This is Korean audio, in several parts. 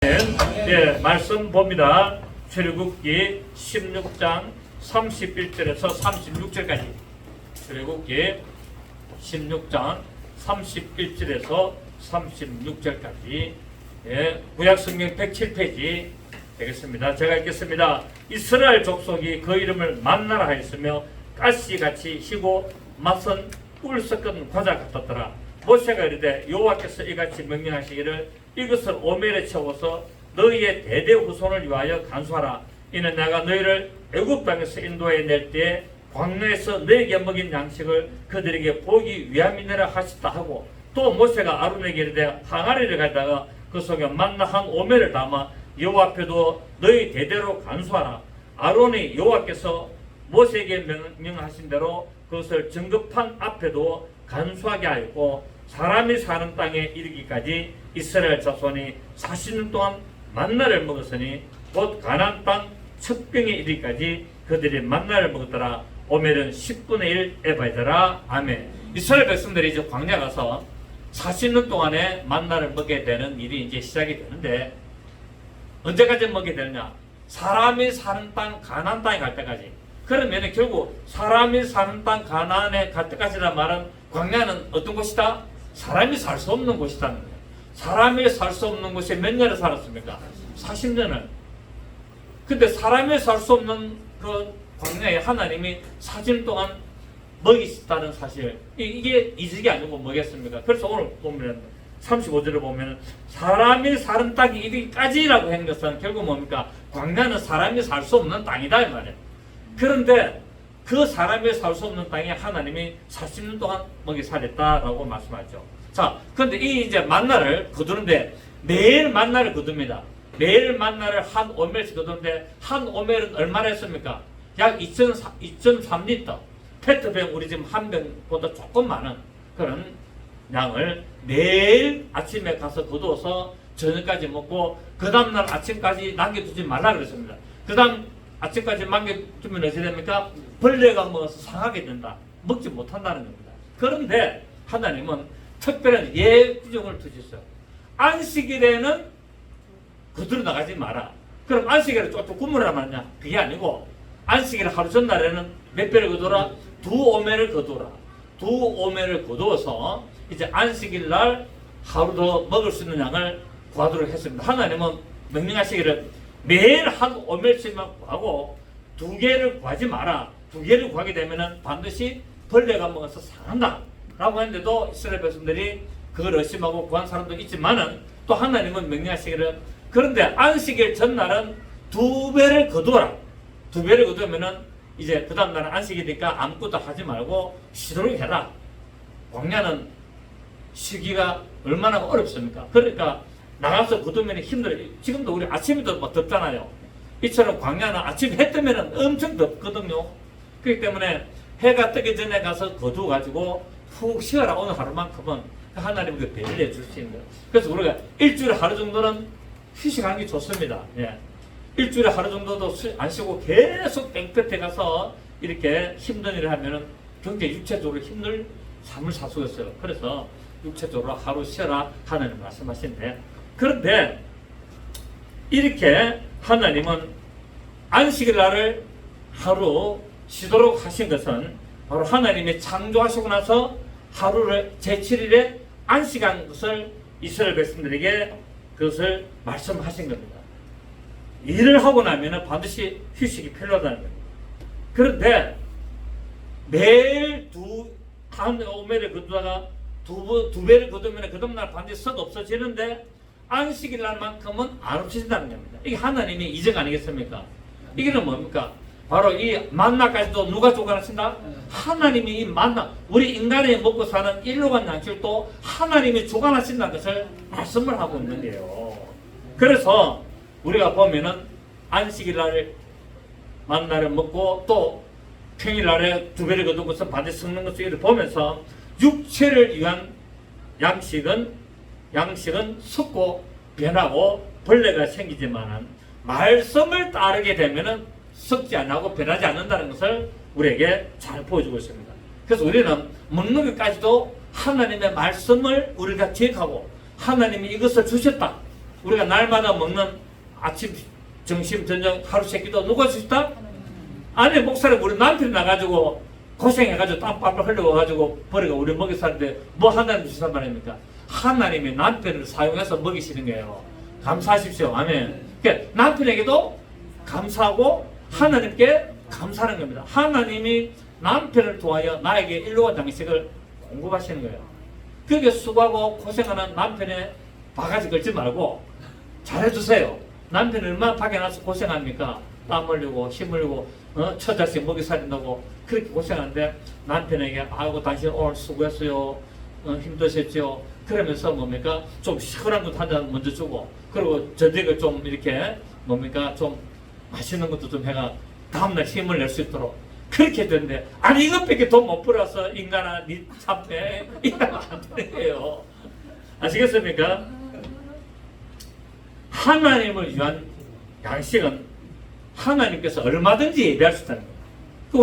네, 말씀 봅니다. 출애굽기 16장 31절에서 36절까지. 출애굽기 16장 31절에서 36절까지. 예, 구약성경 107페이지 되겠습니다. 제가 읽겠습니다. 이스라엘 족속이 그 이름을 만나라 하였으며 가시같이 희고 맛은 꿀 섞은 과자 같았더라. 모세가 이르되 여호와께서 이같이 명령하시기를 이것을 오멜에 채워서 너희의 대대 후손을 위하여 간수하라. 이는 내가 너희를 애굽 땅에서 인도해 낼 때에 광야에서 너희에게 먹인 양식을 그들에게 보기 위함이니라 하셨다 하고, 또 모세가 아론에게 이르되 항아리를 가져다가 그 속에 만나 한 오멜을 담아 여호와 앞에도 너희 대대로 간수하라. 아론이 여호와께서 모세에게 명령하신 대로 그것을 정급한 앞에도 간수하게 하였고, 사람이 사는 땅에 이르기까지 이스라엘 자손이 40년 동안 만나를 먹었으니 곧 가나안 땅 첫 병에 이르기까지 그들이 만나를 먹었더라. 오멜은 10분의 1 에바이더라. 아멘. 이스라엘 백성들이 이제 광야 가서 40년 동안에 만나를 먹게 되는 일이 이제 시작이 되는데, 언제까지 먹게 되느냐? 사람이 사는 땅 가나안 땅에 갈 때까지. 그러면 결국 사람이 사는 땅 가나안에 갈 때까지란 말은 광야는 어떤 곳이다? 사람이 살 수 없는 곳이라는 거예요. 사람이 살 수 없는 곳에 몇 년을 살았습니까? 40년을. 근데 사람이 살 수 없는 그 광야에 하나님이 40년 동안 먹이셨다는 사실, 이게 이직이 아니고 뭐겠습니까? 그래서 오늘 보면 35절을 보면 사람이 사는 땅이 이르기까지라고 한 것은 결국 뭡니까? 광야는 사람이 살 수 없는 땅이다 이 말이에요. 그런데 그 사람이 살 수 없는 땅에 하나님이 40년 동안 먹이 살렸다라고 말씀하죠. 자, 그런데 이 이제 만나를 거두는데 매일 만나를 거둡니다. 매일 만나를 한 오멜씩 거두는데 한 오멜은 얼마나 했습니까? 약 2.3리터. 페트병 우리 지금 한 병보다 조금 많은 그런 양을 매일 아침에 가서 거두어서 저녁까지 먹고, 그 다음날 아침까지 남겨두지 말라 그랬습니다. 그 다음 아침까지 남겨두면 어떻게 됩니까? 벌레가 먹어서 상하게 된다. 먹지 못한다는 겁니다. 그런데 하나님은 특별한 예규정을 두셨어요. 안식일에는 거두러 나가지 마라. 그럼 안식일에 좀 구물하라 말이냐? 그게 아니고 안식일 하루 전날에는 몇 배를 거두라? 2오멜을 거두라. 2오멜을 거두어서 이제 안식일 날 하루 더 먹을 수 있는 양을 구하도록 했습니다. 하나님은 명령하시기를 매일 한 오멜씩만 구하고 2개를 구하지 마라. 2개를 구하게 되면 반드시 벌레가 먹어서 상한다 라고 했는데도 이스라엘 백성들이 그걸 의심하고 구한 사람도 있지만은, 또 하나님은 명령하시기를 그런데 안식일 전날은 2배를 거두어라. 2배를 거두면은 이제 그 다음 날은 안식이니까 아무것도 하지 말고 쉬도록 해라. 광야는 쉬기가 얼마나 어렵습니까? 그러니까 나가서 거두면 힘들어요. 지금도 우리 아침에도 뭐 덥잖아요. 이처럼 광야는 아침 해 뜨면 엄청 덥거든요. 그렇기 때문에 해가 뜨기 전에 가서 거두어가지고 푹 쉬어라. 오늘 하루만큼은 하나님께 배를 해줄 수 있는 거예요. 그래서 우리가 일주일에 하루 정도는 휴식하는 게 좋습니다. 예. 일주일에 하루 정도도 안 쉬고 계속 땡볕에 가서 이렇게 힘든 일을 하면은 굉장히 육체적으로 힘들 삶을 살 수가 있어요. 그래서 육체적으로 하루 쉬어라 하나님 말씀하신데, 그런데 이렇게 하나님은 안식일 날을 하루 쉬도록 하신 것은 바로 하나님이 창조하시고 나서 하루를 제7일에 안식한 것을 이스라엘 백성들에게 그것을 말씀하신 겁니다. 일을 하고 나면 반드시 휴식이 필요하다는 겁니다. 그런데 매일 한 오멜을 거두다가 2배를 거두면 그 다음날 반드시 썩 없어지는데 안식일 날만큼은 안 없어진다는 겁니다. 이게 하나님의 이적 아니겠습니까? 이게는 뭡니까? 바로 이 만나까지도 누가 주관하신다? 하나님이 이 만나, 우리 인간이 먹고 사는 일로간 양식도 하나님이 주관하신다는 것을 말씀을 하고 있는 거예요. 그래서 우리가 보면은 안식일 날에 만나를 먹고 또 평일날에 2배를 거둔 것은 반드시 썩는 것을 보면서 육체를 위한 양식은 썩고 변하고 벌레가 생기지만 말씀을 따르게 되면은 썩지 않고 변하지 않는다는 것을 우리에게 잘 보여주고 있습니다. 그래서 우리는 먹는 것까지도 하나님의 말씀을 우리가 기억하고 하나님이 이것을 주셨다. 우리가 날마다 먹는 아침, 점심, 저녁, 하루 세 끼도 누가 할 수 있다? 아니, 목사님, 우리 남편이 나가지고 고생해가지고 땀 빡빡 흘려가지고 버리고 우리 먹여 사는데 뭐 하나님 주신 말입니까? 하나님이 남편을 사용해서 먹이시는 거예요. 감사하십시오. 아멘. 그러니까 남편에게도 감사하고 하나님께 감사하는 겁니다. 하나님이 남편을 통하여 나에게 일용할 양식을 공급하시는 거예요. 그게 수고하고 고생하는 남편의 바가지 걸지 말고 잘해주세요. 남편이 얼마나 밖에 나서 고생합니까? 땀 흘리고 힘 흘리고 처자식 먹이 살린다고 그렇게 고생하는데 남편에게 아이고 당신 오늘 수고했어요. 힘드셨죠? 그러면서 뭡니까? 좀 시원한 것 한 잔 먼저 주고 그리고 저녁에 좀 이렇게 뭡니까? 좀 맛있는 것도 좀 해가 다음날 힘을 낼 수 있도록 그렇게 되는데 아니 이것밖에 돈 못 벌어서 인간아 니 참해 이러면 안 되는 거예요. 아시겠습니까? 하나님을 위한 양식은 하나님께서 얼마든지 예배할 수 있다는 거예요.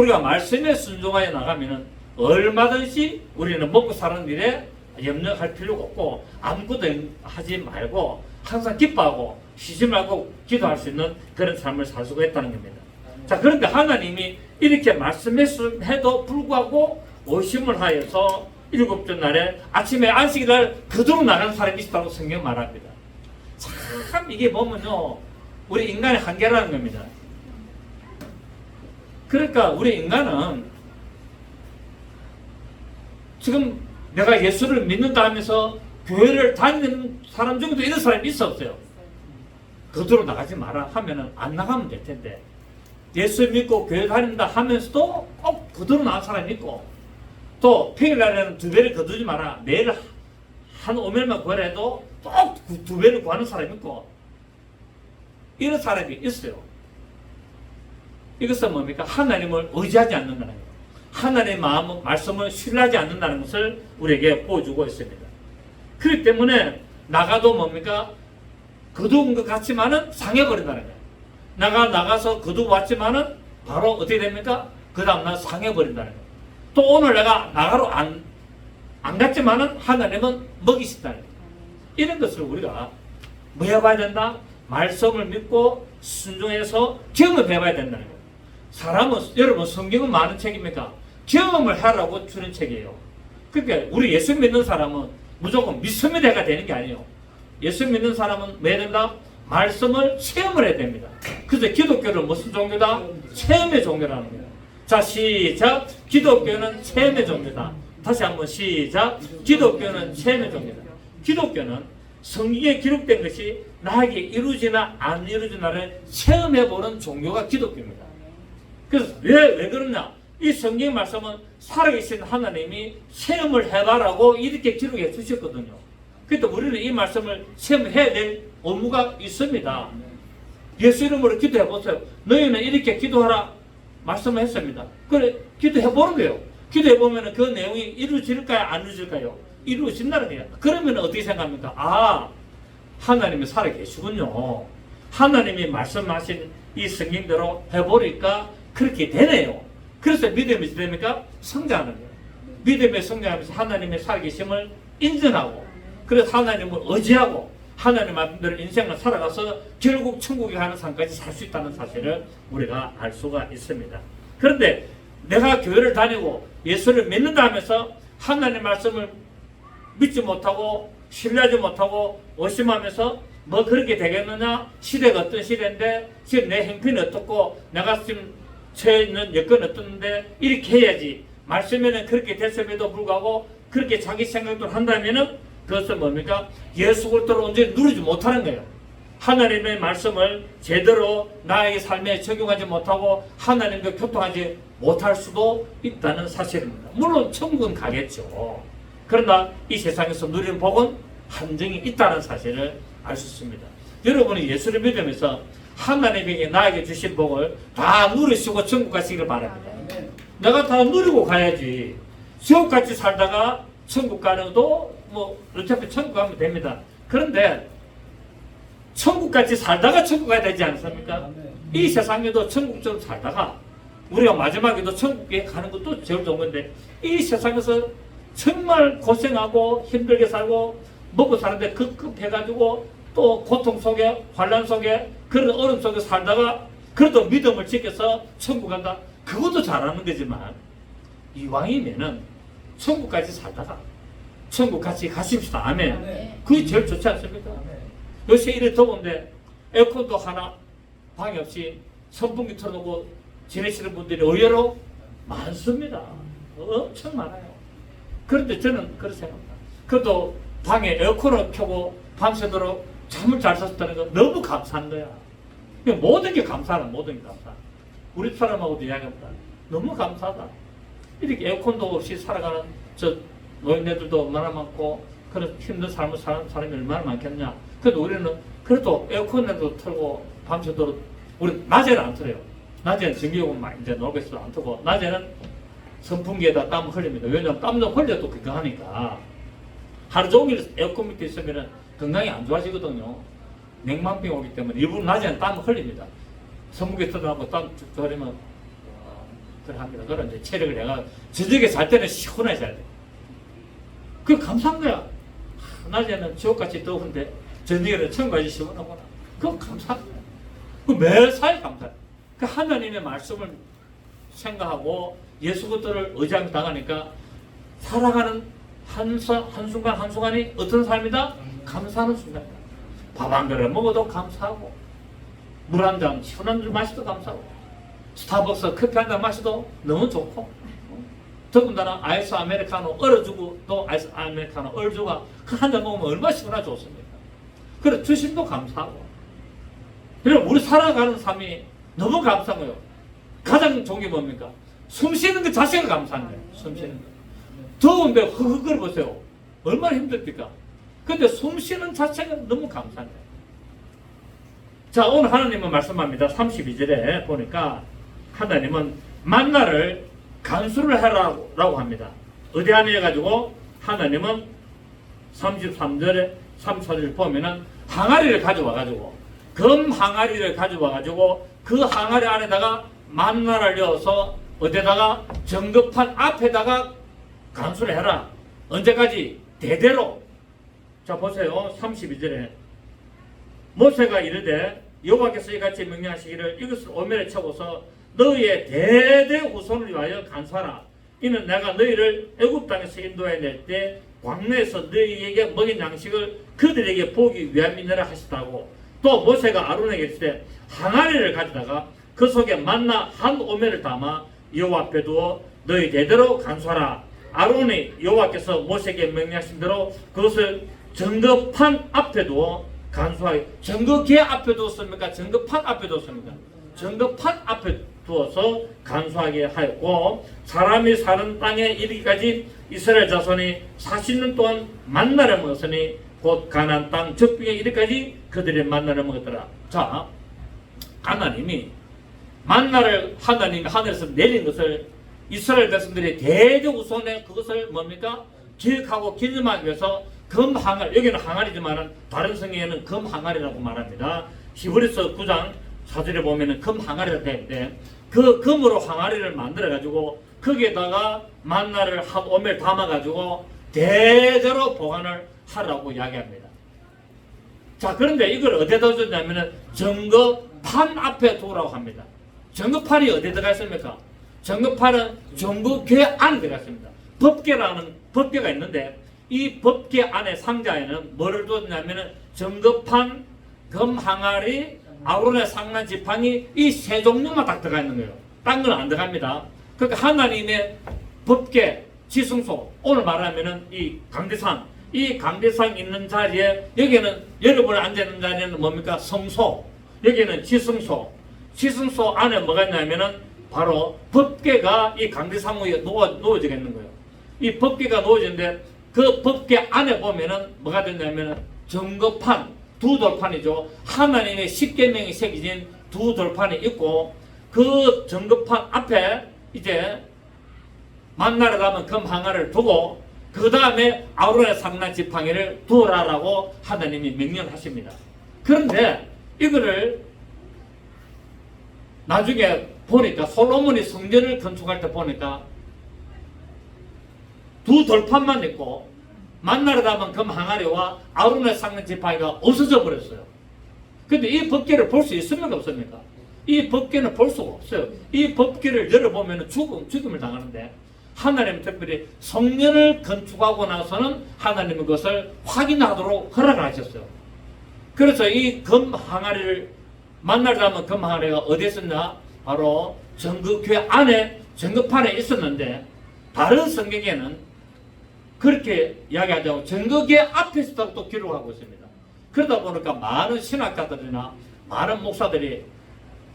우리가 말씀에 순종하여 나가면은 얼마든지 우리는 먹고 사는 일에 염려할 필요가 없고 아무것도 하지 말고 항상 기뻐하고 쉬지 말고 기도할 수 있는 그런 삶을 살 수가 있다는 겁니다. 자, 그런데 하나님이 이렇게 말씀해도 불구하고 오심을 하여서 일곱째 날에 아침에 안식일 날 그대로 나가는 사람이 있다고 성경 말합니다. 참 이게 보면요 우리 인간의 한계라는 겁니다. 그러니까 우리 인간은 지금 내가 예수를 믿는다 하면서 교회를 다니는 사람 중에도 이런 사람이 있어 없어요? 그대로 나가지 마라 하면은 안 나가면 될 텐데 예수 믿고 교회 다닌다 하면서도 꼭 그대로 나간 사람이 있고 또 평일날에는 두 배를 거두지 마라 매일 한 5mel만 구하라 해도 꼭 두 배를 구하는 사람이 있고 이런 사람이 있어요. 이것은 뭡니까? 하나님을 의지하지 않는다는 거예요. 하나님의 마음, 말씀을 신뢰하지 않는다는 것을 우리에게 보여주고 있습니다. 그렇기 때문에 나가도 뭡니까? 거두은 것 같지만은 상해버린다는 거예요. 나가서 거두고 왔지만은 바로 어떻게 됩니까? 그 다음날 상해버린다는 거예요. 또 오늘 내가 나가러 안 갔지만은 하나님은 먹이신다는 거예요. 이런 것을 우리가 뭐 해봐야 된다? 말씀을 믿고 순종해서 경험을 해봐야 된다는 거예요. 사람은 여러분 성경은 많은 책입니까? 경험을 하라고 주는 책이에요. 그러니까 우리 예수 믿는 사람은 무조건 믿음의 대가 되는 게 아니에요. 예수 믿는 사람은 뭐 해야 된다? 말씀을 체험을 해야 됩니다. 그래서 기독교는 무슨 종교다? 체험의 종교라는 거예요. 자 시작. 기독교는 체험의 종교다. 다시 한번 시작. 기독교는 체험의 종교다. 기독교는 성경에 기록된 것이 나에게 이루어지나 안 이루어지나를 체험해보는 종교가 기독교입니다. 그래서 왜 그러냐? 이 성경 말씀은 살아계신 하나님이 체험을 해봐라고 이렇게 기록해 주셨거든요. 그래서 우리는 이 말씀을 체험해야 될 의무가 있습니다. 예수 이름으로 기도해 보세요. 너희는 이렇게 기도하라 말씀을 했습니다. 그래 기도해 보는 거예요. 기도해 보면 그 내용이 이루어질까요? 안 이루어질까요? 이루어진다는 거예요. 그러면 어떻게 생각합니까? 아, 하나님이 살아계시군요. 하나님이 말씀하신 이 성경대로 해보니까 그렇게 되네요. 그래서 믿음이 됩니까? 성장하는 거예요. 믿음에 성장하면서 하나님의 살아계심을 인정하고 그래서 하나님을 의지하고 하나님 말씀대로 인생을 살아가서 결국 천국에 가는 삶까지 살 수 있다는 사실을 우리가 알 수가 있습니다. 그런데 내가 교회를 다니고 예수를 믿는다 하면서 하나님 말씀을 믿지 못하고 신뢰하지 못하고 의심하면서 뭐 그렇게 되겠느냐? 시대가 어떤 시대인데 지금 내 형편이 어떻고 내가 지금 처해 있는 여건이 어떤데 이렇게 해야지 말씀에는 그렇게 됐음에도 불구하고 그렇게 자기 생각을 한다면은 그것은 뭡니까? 예수 그리스도를 온전히 누리지 못하는 거예요. 하나님의 말씀을 제대로 나의 삶에 적용하지 못하고 하나님과 교통하지 못할 수도 있다는 사실입니다. 물론 천국은 가겠죠. 그러나 이 세상에서 누리는 복은 한정이 있다는 사실을 알 수 있습니다. 여러분이 예수를 믿으면서 하나님에게 나에게 주신 복을 다 누리시고 천국 가시기를 바랍니다. 내가 다 누리고 가야지. 지옥같이 살다가 천국 가는도 뭐 어차피 천국 가면 됩니다. 그런데 천국같이 살다가 천국 가야 되지 않습니까? 이 세상에도 천국처럼 살다가 우리가 마지막에도 천국에 가는 것도 제일 좋은 건데 이 세상에서 정말 고생하고 힘들게 살고 먹고 사는데 급급해가지고 또 고통 속에 환난 속에 그런 어려움 속에 살다가 그래도 믿음을 지켜서 천국 간다. 그것도 잘하는 거지만 이왕이면은 천국까지 살다가 천국 같이 가십시다. 아멘. 그게 제일 좋지 않습니까? 요새 이래 더운데 에어컨도 하나 방해 없이 선풍기 틀어놓고 지내시는 분들이 의외로 많습니다. 엄청 많아요. 그런데 저는 그렇게 생각합니다. 그래도 방에 에어컨을 켜고 밤새도록 잠을 잘 잤다는 건 너무 감사한 거야. 모든 게 감사하다. 모든 게 감사. 우리 사람하고도 이야기합니다. 너무 감사하다. 이렇게 에어컨도 없이 살아가는 저 노인네들도 얼마나 많고 그런 힘든 삶을 사는 사람이 얼마나 많겠냐. 그래도 우리는 그래도 에어컨에도 틀고 밤새도록 우리 낮에는 안 틀어요. 낮에는 전기요금 막 이제 놀고 있어도 안 틀고 낮에는 선풍기에다 땀 흘립니다. 왜냐하면 땀도 흘려도 그거 하니까 하루 종일 에어컨 밑에 있으면 건강이 안 좋아지거든요. 냉만병 오기 때문에 일부러 낮에는 땀을 흘립니다. 선풍기 틀어놓고 땀 쭉 흘리면 그래 합니다. 그런 이제 체력을 내가 저녁에 잘 때는 시원하게 자야 돼. 그게 감사한 거야. 낮에는 지옥같이 더운데 저녁에는 천국까지 시원하구나. 그건 감사한 거야. 그 매사에 감사해. 그 하나님의 말씀을 생각하고 예수 그리스도를 의지하며 나가니까 살아가는 한순간 한순간이 어떤 삶이다? 감사하는 순간이다. 밥 한 그릇 먹어도 감사하고 물 한 잔 시원한 물 마셔도 감사하고 스타벅스 커피 한 잔 마셔도 너무 좋고 더군다나 아이스 아메리카노 얼어주고 또 아이스 아메리카노 얼주가 그 한 잔 먹으면 얼마나 시원하 좋습니까? 그래 주심도 감사하고 그리고 우리 살아가는 삶이 너무 감사한 거예요. 가장 좋은 게 뭡니까? 숨 쉬는 것 자체가 감사한 거예요. 숨 쉬는 거. 더운데 허허거려 보세요. 얼마나 힘듭니까? 근데 숨 쉬는 자체가 너무 감사한 거예요. 자, 오늘 하나님은 말씀합니다. 32절에 보니까 하나님은 만나를 간수를 해라라고 합니다. 어디 안에 해가지고 하나님은 33절에 34절 보면은 항아리를 가져와가지고 검 항아리를 가져와가지고 그 항아리 안에다가 만나를 넣어서 어디다가 정급판 앞에다가 간수를 해라. 언제까지? 대대로. 자 보세요. 32절에 모세가 이르되 여호와께서 이같이 명령하시기를 이것을 오면에 쳐고서 너희의 대대 후손을 위하여 간수하라. 이는 내가 너희를 애굽 땅에서 인도해 낼 때 광야에서 너희에게 먹인 양식을 그들에게 보기 위함이니라 하시다고. 또 모세가 아론에게 이르되 항아리를 가져다가 그 속에 만나 한 오멜을 담아 여호와 앞에 두어 너희 대대로 간수하라. 아론이 여호와께서 모세에게 명령하신 대로 그것을 정거판 앞에 두어 간수하게. 정거계 앞에 두었습니까? 정거판 앞에 두었습니까? 정거판 앞에 두어서 간수하게 하였고 사람이 사는 땅에 이르기까지 이스라엘 자손이 40년 동안 만나를 먹었으니 곧 가나안 땅 적빙에 이르기까지 그들의 만나를 먹었더라. 자, 하나님이 만나를 하나님이 하늘에서 내린 것을 이스라엘 백성들이 대대우선에 그것을 뭡니까? 기억하고 기념하기 위해서 검 항아리, 여기는 항아리지만 다른 성경에는 검 항아리라고 말합니다. 히브리서 9장 4절에 보면은 검 항아리가 되는데 그 검으로 항아리를 만들어 가지고 거기에다가 만나를 한 오멜 담아 가지고 대대로 보관을 하라고 이야기합니다. 자, 그런데 이걸 어디에다 줬냐면은 정거판 앞에 두라고 합니다. 정거판이 어디에 들어가 있습니까? 정거판은 정거궤 안에 들어가 있습니다. 법궤라는 법궤가 있는데 이 법궤 안에 상자에는 뭐를 뒀냐면은 정거판, 검항아리, 아론의 상난 지팡이 이 세 종류만 딱 들어가 있는 거예요. 딴 건 안 들어갑니다. 그러니까 하나님의 법궤, 지승소, 오늘 말하면은 이 강대상, 이 강대상 있는 자리에 여기는 여러분이 앉아있는 자리에는 뭡니까? 성소, 여기는 지승소. 지승소 안에 뭐가 있냐면은 바로 법궤가 이 강대상 위에 놓아지게 있는 거예요. 이 법궤가 놓아지는데 그 법궤 안에 보면은 뭐가 되냐면은 정거판, 두 돌판이죠. 하나님의 십계명이 새겨진 두 돌판이 있고 그 정거판 앞에 이제 만나를 담은 검 항아리를 두고 그 다음에 아론의 상난 지팡이를 두라라고 하나님이 명령하십니다. 그런데 이거를 나중에 보니까 솔로몬이 성전을 건축할 때 보니까 두 돌판만 있고 만나러 가면 금 항아리와 아론의 삭는 지팡이가 없어져 버렸어요. 근데 이 법궤를 볼 수 있습니까 없습니까? 이 법궤는 볼 수가 없어요. 이 법궤를 열어보면 죽음을 당하는데 하나님 특별히 성전을 건축하고 나서는 하나님은 그것을 확인하도록 허락하셨어요. 그래서 이 금 항아리를 만나러 가면 금 항아리가 어디에 있었냐? 바로 정극교회 안에 정극판에 있었는데 다른 성경에는 그렇게 이야기하지 않고 정극의 앞에 있었다고 또 기록하고 있습니다. 그러다 보니까 많은 신학자들이나 많은 목사들이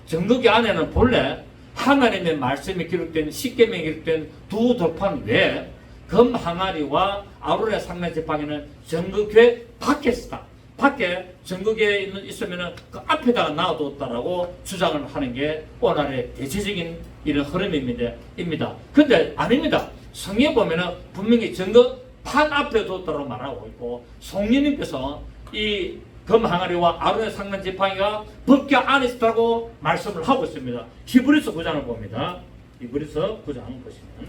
정극의 안에는 본래 하나님의 말씀이 기록된 십계명이 기록된 두 돌판 외에 금 항아리와 아론의 삭는 지팡이는 정극교회 밖에 있었다. 밖에 정극에 있으면 그 앞에다가 놔뒀다라고 주장을 하는 게 오늘의 대체적인 이런 흐름입니다. 근데 아닙니다. 성경에 보면은 분명히 정극판 앞에 뒀다고 말하고 있고 성령님께서 이 금 항아리와 아론의 삭는 지팡이가 법궤 안에 있다고 말씀을 하고 있습니다. 히브리서 9장을 봅니다. 히브리서 9장 보시면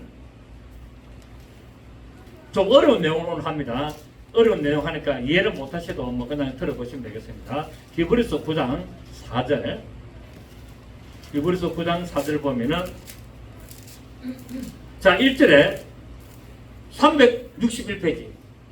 좀 어려운 내용을 오늘 합니다. 어려운 내용 하니까 이해를 못하셔도 뭐 그냥 들어보시면 되겠습니다. 히브리서 9장 4절 히브리서 9장 4절 보면은 자 1절에 361페이지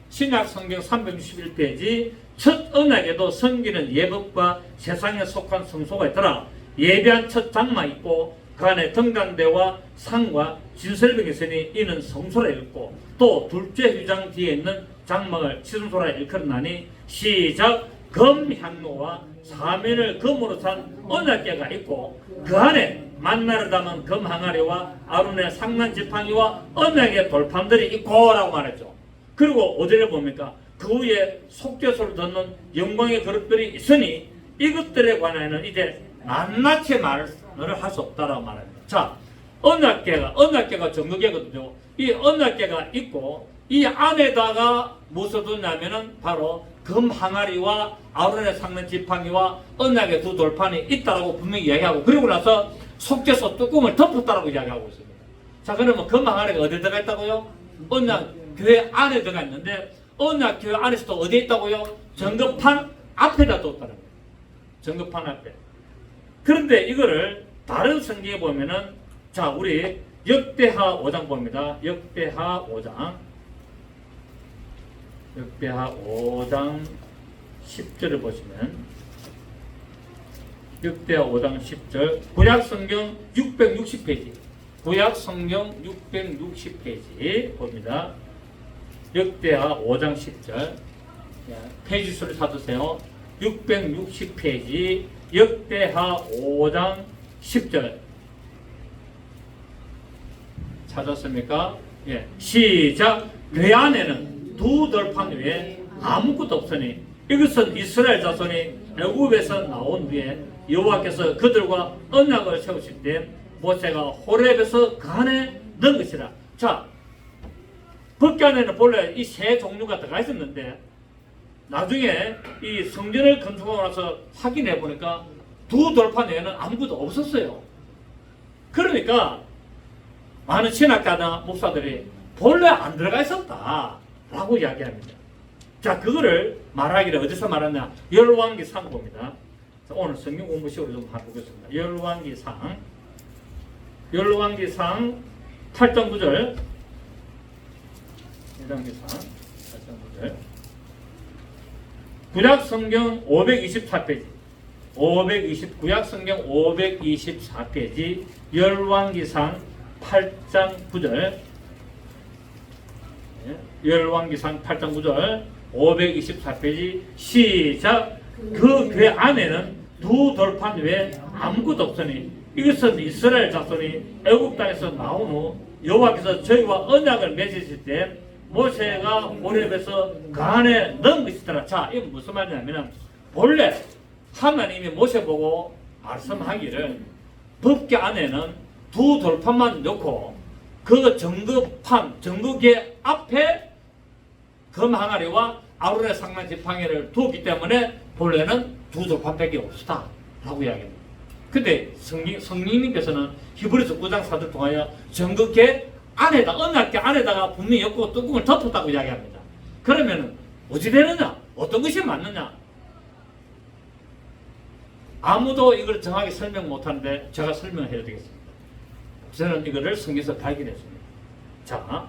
신약 성경 361페이지 첫 언약에도 섬기는 예법과 세상에 속한 성소가 있더라. 예배한 첫 장막 있고 그 안에 등단대와 상과 진설병이 있으니 이는 성소라 읽고 또 둘째 휘장 뒤에 있는 장막을 지성소라 일컬었나니 시작 금향로와 사면을 금으로 산 언약궤가 있고 그 안에 만나러 담은 금 항아리와 아론의 삭난 지팡이와 언약의 돌판들이 있고 라고 말했죠. 그리고 5절에 봅니까? 그 위에 속죄소를 듣는 영광의 그릇들이 있으니 이것들에 관하여는 이제 낱낱이 말을 할 수 없다라고 말합니다. 자, 언약궤가 정극이거든요. 이 언약궤가 있고 이 안에다가 무엇을 두냐면은 바로 금 항아리와 아론의 삭는 지팡이와 언약의 두 돌판이 있다라고 분명히 이야기하고 그리고 나서 속죄소 뚜껑을 덮었다라고 이야기하고 있습니다. 자, 그러면 금 항아리가 어디에 들어가 있다고요? 언약교회 안에 들어가 있는데 언약교회 안에서 또 어디에 있다고요? 정급판 앞에다 뒀다는 거예요. 정급판 앞에. 그런데 이거를 다른 성경에 보면은 자 우리 역대하 5장 봅니다. 역대하 5장 10절을 보시면 역대하 5장 10절 구약성경 660페이지 구약성경 660페이지 봅니다. 역대하 5장 10절 페이지 수를 찾으세요. 660페이지 역대하 5장 10절 찾았습니까? 예. 시작. 궤 안에는 두 돌판 위에 아무것도 없으니 이것은 이스라엘 자손이 애굽에서 나온 뒤에 여호와께서 그들과 언약을 세우실 때 모세가 호렙에서 그 안에 넣은 것이라. 자, 법궤 안에는 본래 이 세 종류가 들어가 있었는데 나중에 이 성전을 건축하고 나서 확인해 보니까 두 돌판 외에는 아무것도 없었어요. 그러니까 많은 신학자나 목사들이 본래 안 들어가 있었다 라고 이야기합니다. 자, 그거를 말하기를 어디서 말하냐? 열왕기상 봅니다. 자, 오늘 성경 공부식으로 좀 해보겠습니다. 열왕기상 8장 9절 열왕기상 8장 9절 구약성경 524페이지 구약성경 524페이지 열왕기상 8장 9절 열왕기상 8장 9절 524페이지 시작. 그 궤 안에는 두 돌판 외에 아무것도 없으니 이것은 이스라엘 자손이 애굽 땅에서 나온 후 여호와께서 저희와 언약을 맺으실 때 모세가 호렙에서 그 안에 넣은 것이더라. 자, 이건 무슨 말이냐면 본래 하나님이 모세 보고 말씀하기를 법궤 안에는 두 돌판만 넣고 그 정극의 앞에 금 항아리와 아론의 삭난 지팡이를 두었기 때문에 본래는 두 돌판밖에 없었다 라고 이야기합니다. 근데 성령님께서는 히브리서 9장 4절 통하여 정극의 안에다 언약궤 안에다가 분명히 엮고 뚜껑을 덮었다고 이야기합니다. 그러면 어찌 되느냐? 어떤 것이 맞느냐? 아무도 이걸 정확히 설명 못하는데 제가 설명해야 되겠습니다. 저는 이거를 성경에서 발견했습니다. 자,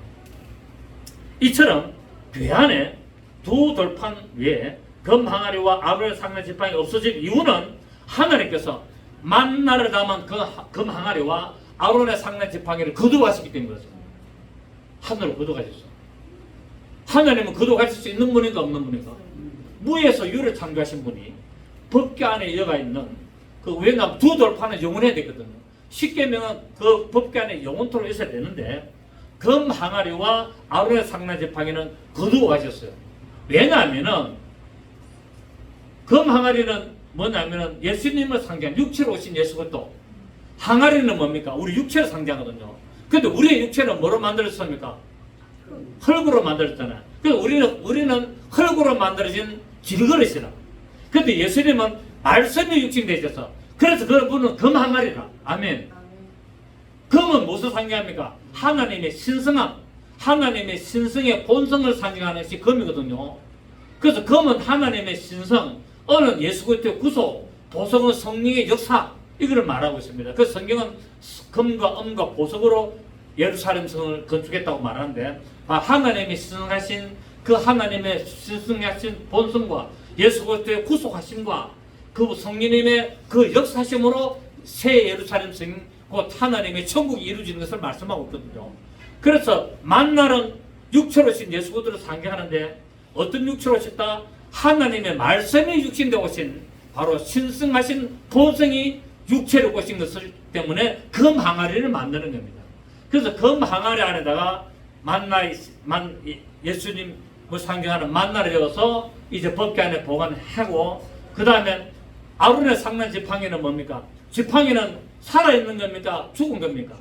이처럼 교회 안에 두 돌판 위에 금 항아리와 아브라함 상난 지팡이 없어진 이유는 하나님께서 만나를 담은 그 금 항아리와 아론의 상난 지팡이를 거두가시기 때문이죠. 하늘을 거두가셨어. 하나님은 거두가실 수 있는 분인가 없는 분인가? 무에서 유를 창조하신 분이 법궤 안에 여가 있는 그 왜냐하면 두 돌판은 영원해야 되거든요. 십계명은 그 법궤 안에 영원토록 있어야 되는데 금 항아리와 아론의 상난 지팡이는 거두가셨어요. 왜냐하면은 금 항아리는 뭐냐면은 예수님을 상징한 육체로 오신 예수 그리스도. 항아리는 뭡니까? 우리 육체를 상징하거든요. 근데 우리의 육체는 뭐로 만들었습니까? 흙으로 만들었잖아요. 그래서 우리는 흙으로 만들어진 질그릇이라. 근데 예수님은 말씀이 육신이 되셔서 그래서 그분은 금 항아리라. 아멘. 금은 무엇을 상징합니까? 하나님의 신성함, 하나님의 신성의 본성을 상징하는 것이 금이거든요. 그래서 금은 하나님의 신성, 어는 예수 그리스도의 구속, 보석은 성령의 역사, 이거를 말하고 있습니다. 그래서 성경은 금과 음과 보석으로 예루살렘 성을 건축했다고 말하는데 하나님의 신성하신 그 하나님의 신성하신 본성과 예수 그리스도의 구속하심과 그 성령님의 그 역사심으로 새 예루살렘 성, 곧 하나님의 천국이 이루어지는 것을 말씀하고 있거든요. 그래서 만나는 육체로 오신 예수 그리스도를 상징하는데 어떤 육체로 오셨다? 하나님의 말씀이 육신되어 오신 바로 신성하신 본성이 육체로 오신 것을 때문에 금 항아리를 만드는 겁니다. 그래서 금 항아리 안에다가 예수님을 상징하는 만나를 넣어서 이제 법궤 안에 보관하고 그 다음에 아론의 상난 지팡이는 뭡니까? 지팡이는 살아있는 겁니까? 죽은 겁니까?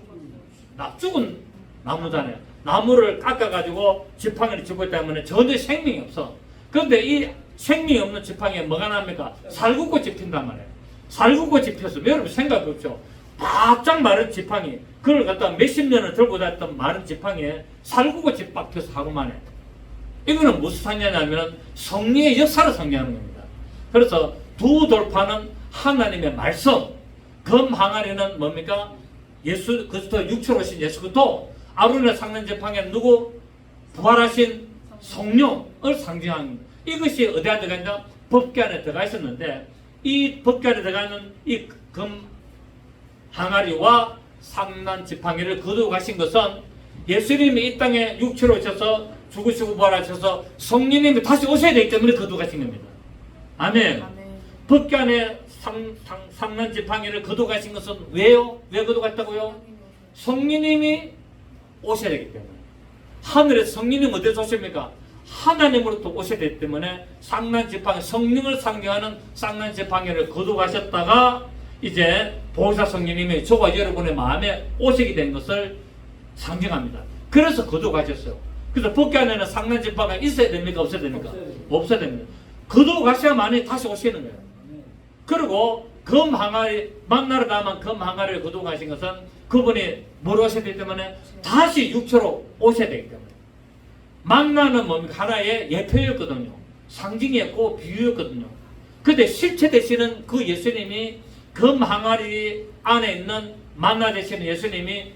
죽은 나무잖아요. 나무를 깎아가지고 지팡이를 쥐고 있기 때문에 전혀 생명이 없어. 그런데 이 생명이 없는 지팡이에 뭐가 납니까? 살구꽃이 핀단 말이에요. 살구꽃이 폈어. 여러분 생각해보십시오. 바짝 마른 지팡이, 그걸 갖다 몇십 년을 들고 다녔던 마른 지팡이에 살구꽃이 빡 펴서 하루 만에. 이거는 무슨 상징하냐면 성령의 역사를 상징하는 겁니다. 그래서 두 돌판은 하나님의 말씀, 금 항아리는 뭡니까? 예수 그리스도 육체로 오신 예수 그리스도, 아론의 상난 지팡이는 누구? 부활하신 성령을 상징하는 이것이 어디에 들어가냐? 법궤 안에 들어가 있었는데 이 법궤 안에 들어가는 이 금 항아리와 상난 지팡이를 거두고 가신 것은 예수님이 이 땅에 육체로 오셔서 죽으시고 부활하셔서 성령님이 다시 오셔야 되기 때문에 거두고 가신 겁니다. 아멘. 법궤 안에 상난 지팡이를 거두고 가신 것은 왜요? 왜 거두고 갔다고요? 성령님이 오셔야 되기 때문에. 하늘에 성령님 어디서 오십니까? 하나님으로부터 오셔야 되기 때문에 상난 지팡이, 성령을 상징하는 상난 지팡이를 거두고 가셨다가 이제 보혜사 성령님이 저와 여러분의 마음에 오시게 된 것을 상징합니다. 그래서 거두고 가셨어요. 그래서 법궤 안에는 상난 지팡이가 있어야 됩니까? 없어야 됩니까? 없어야 됩니다. 거두고 가셔야만이 다시 오시는 거예요. 그리고 금 항아리, 만나러 담은 금 항아리를 거두고 가신 것은 그분이 뭘 오셔야 되기 때문에 다시 육체로 오셔야 되기 때문에. 만나는 뭡니까? 하나의 예표였거든요. 상징이었고 비유였거든요. 근데 실체 되시는 그 예수님이 금 항아리 안에 있는 만나 되시는 예수님이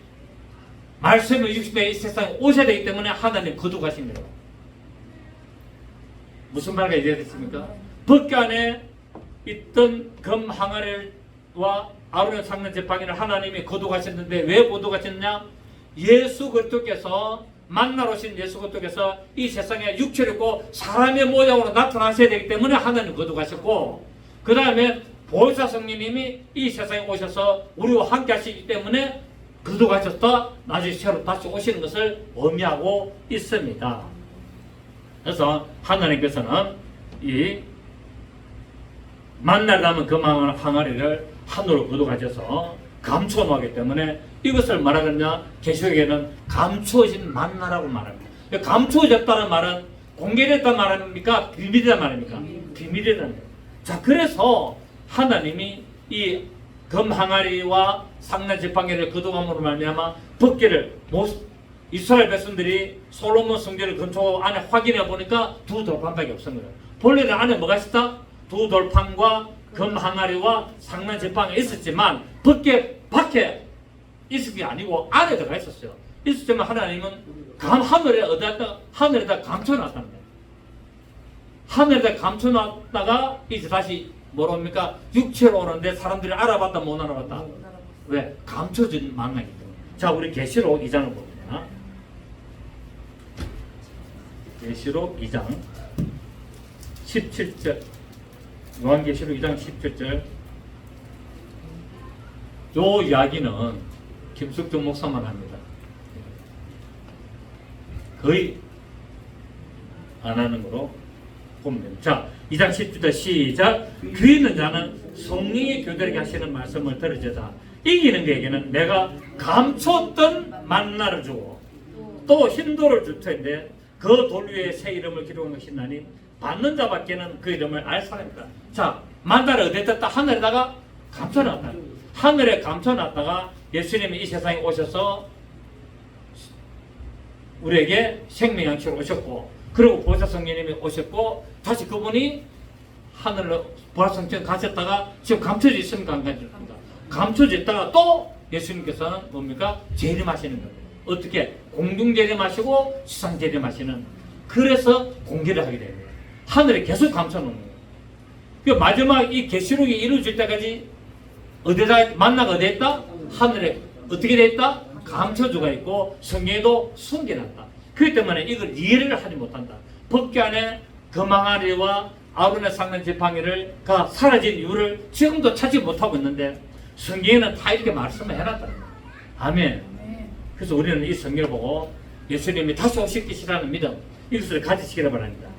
말씀을 60대 이 세상에 오셔야 되기 때문에 하나님 거두고 가신 거예요. 무슨 말과 이해됐습니까? 법궤 안에 있던 금 항아리와 아론의 상난 지팡이를 하나님이 거두고 가셨는데 왜 거두고 가셨느냐? 예수 그리스도께서 만나러 오신 예수 그리스도께서 이 세상에 육체를 입고 사람의 모양으로 나타나셔야 되기 때문에 하나님 거두고 가셨고, 그 다음에 보혜사 성령님이 이 세상에 오셔서 우리와 함께 하시기 때문에 거두고 가셨다 나중에 새로 다시 오시는 것을 의미하고 있습니다. 그래서 하나님께서는 이 만나를 담은 그 항아리를 하늘로 거두고 가셔서 감추어 놓기 때문에 이것을 말하느냐? 계시록에는 감추어진 만나라고 말합니다. 감추어졌다는 말은 공개됐다는 말입니까? 비밀이란 말입니까? 비밀이라는 거예요. 자, 그래서 하나님이 이 금 항아리와 상난 지팡이를 거두감으로 말미암아 법궤를 이스라엘 백성들이 솔로몬 성전을 건축하고 안에 확인해 보니까 두 돌판밖에 없었는 거예요. 본래는 안에 뭐가 있었다? 두 돌판과 금 항아리와 상난 지팡이 있었지만 밖에 있을 게 아니고 안에 들어가 있었어요. 있었지만 하나님은 하늘에다 감춰놨다는 거예요. 하늘에다 감춰놨다가 이제 다시 뭐랍니까? 육체로 오는데 사람들이 알아봤다 못 알아봤다? 왜? 감춰진 만나기 때문에. 자, 우리 계시록 2장을 봅니다. 계시록 2장 17절. 요한계시록 2장 17절. 요 이야기는 김숙종 목사만 합니다. 거의 안 하는 거로 보면 됩니다. 자, 2장 10절 시작. 귀 있는 자는 성령의 교들에게 하시는 말씀을 들으자. 이기는 그에게는 내가 감췄던 만나를 주고 또 흰돌을 줄 텐데 그 돌 위에 새 이름을 기록한 것이 나니 받는 자밖에는 그 이름을 알 사람이다. 자, 만나를 어디에 뒀다? 하늘에다가 감춰놨다. 하늘에 감춰놨다가 예수님이 이 세상에 오셔서 우리에게 생명양치로 오셨고, 그리고 보혜사 성령님이 오셨고, 다시 그분이 하늘로 부활성전 가셨다가 지금 감춰져 있습니까? 안 감춰집니까? 감춰져 있다가 또 예수님께서는 뭡니까? 재림하시는 겁니다. 어떻게? 공중 재림하시고 지상 재림하시는. 그래서 공개를 하게 됩니다. 하늘에 계속 감춰놓는 거예요. 그 마지막 이 계시록이 이루어질 때까지 어디다 만나가 어디에 있다? 하늘에 어떻게 돼 있다? 감춰주가 있고 성경에도 숨겨놨다. 그렇기 때문에 이걸 이해를 하지 못한다. 법궤 안에 금항아리와 아론의 상난 지팡이를 가 사라진 이유를 지금도 찾지 못하고 있는데 성경에는 다 이렇게 말씀을 해놨다. 아멘. 그래서 우리는 이 성경을 보고 예수님이 다시 오실 것이라는 믿음, 이것을 가지시기를 바랍니다.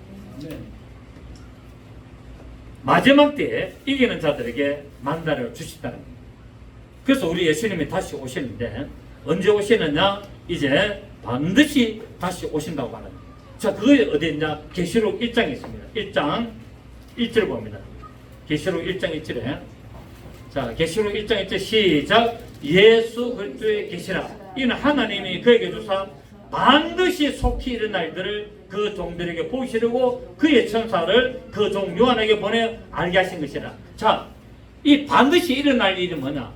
마지막 때에 이기는 자들에게 만나를 주시다는 겁니다. 그래서 우리 예수님이 다시 오시는데 언제 오시느냐? 이제 반드시 다시 오신다고 말합니다. 자, 그게 어디 있냐? 계시록 1장에 있습니다. 1장 1절 봅니다. 계시록 1장 1절에 자, 계시록 1장 1절 시작. 예수 그리스도의 계시라. 이는 하나님이 그에게 주사 반드시 속히 일어날 일들을 그 종들에게 보시려고 그의 천사를 그 종 요한에게 보내 알게 하신 것이라. 자, 이 반드시 일어날 일이 뭐냐?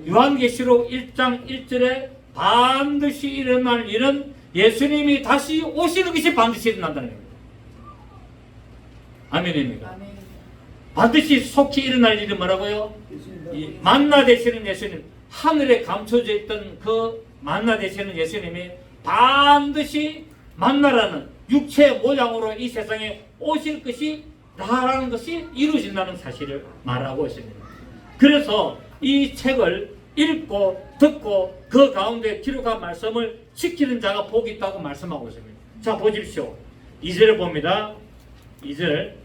요한계시록 1장 1절에 반드시 일어날 일은 예수님이 다시 오시는 것이 반드시 일어난다는 겁니다. 아멘입니까? 반드시 속히 일어날 일은 뭐라고요? 만나 되시는 예수님, 하늘에 감춰져 있던 그 만나 되시는 예수님이 반드시 만나라는 육체의 모양으로 이 세상에 오실 것이 나라는 것이 이루어진다는 사실을 말하고 있습니다. 그래서 이 책을 읽고 듣고 그 가운데 기록한 말씀을 지키는 자가 복이 있다고 말씀하고 있습니다. 자, 보십시오. 2절을 봅니다. 2절.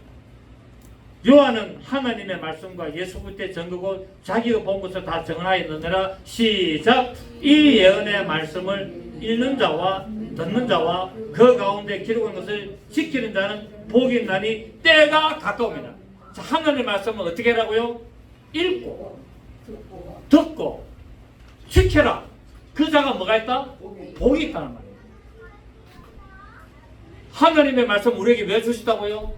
요한은 하나님의 말씀과 예수 그리스도의 증거고 자기가 본 것을 다 정하였느니라. 시작. 이 예언의 말씀을 읽는 자와 듣는 자와 그 가운데 기록한 것을 지키는 자는 복이 있나니 때가 가까웁니다. 자, 하나님의 말씀은 어떻게 하라고요? 읽고 듣고 지켜라. 그 자가 뭐가 있다? 복이 있다는 말이에요. 하나님의 말씀 우리에게 왜 주시다고요?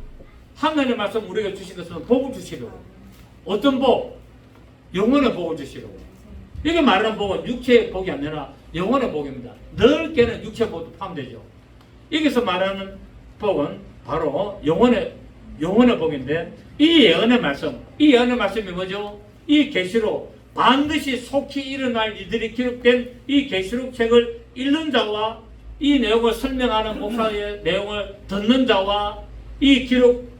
하나님의 말씀 우리에게 주신 것은 복을 주시려고. 어떤 복? 영혼의 복을 주시려고. 이게 말하는 복은 육체의 복이 아니라 영혼의 복입니다. 넓게는 육체의 복도 포함되죠. 여기서 말하는 복은 바로 영혼의 복인데, 이 예언의 말씀이 뭐죠? 이 계시록, 반드시 속히 일어날 일들이 기록된 이 계시록 책을 읽는 자와 이 내용을 설명하는 목사의 내용을 듣는 자와 이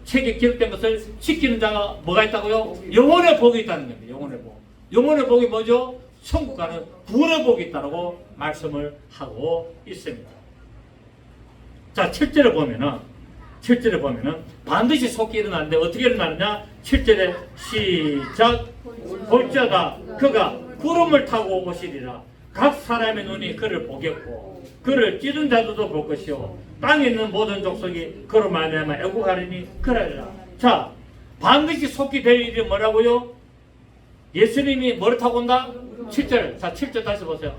책에 기록된 것을 지키는 자가 뭐가 있다고요? 영혼의 복이 있다는 겁니다. 영혼의 복. 영혼의 복이 뭐죠? 천국 가는 구원의 복이 있다고 말씀을 하고 있습니다. 자, 7절에 보면은 반드시 속히 일어나는데 어떻게 일어나느냐? 7절에 시작. 볼지어다 그가 구름을 타고 오시리라. 각 사람의 눈이 그를 보겠고 그를 찌른 자들도 볼 것이요 땅에 있는 모든 족속이 그로 말미암아 애국하리니 그러리라. 자, 반드시 속히 될 일이 뭐라고요? 예수님이 뭐를 타고 온다? 7절. 자, 7절 다시 보세요.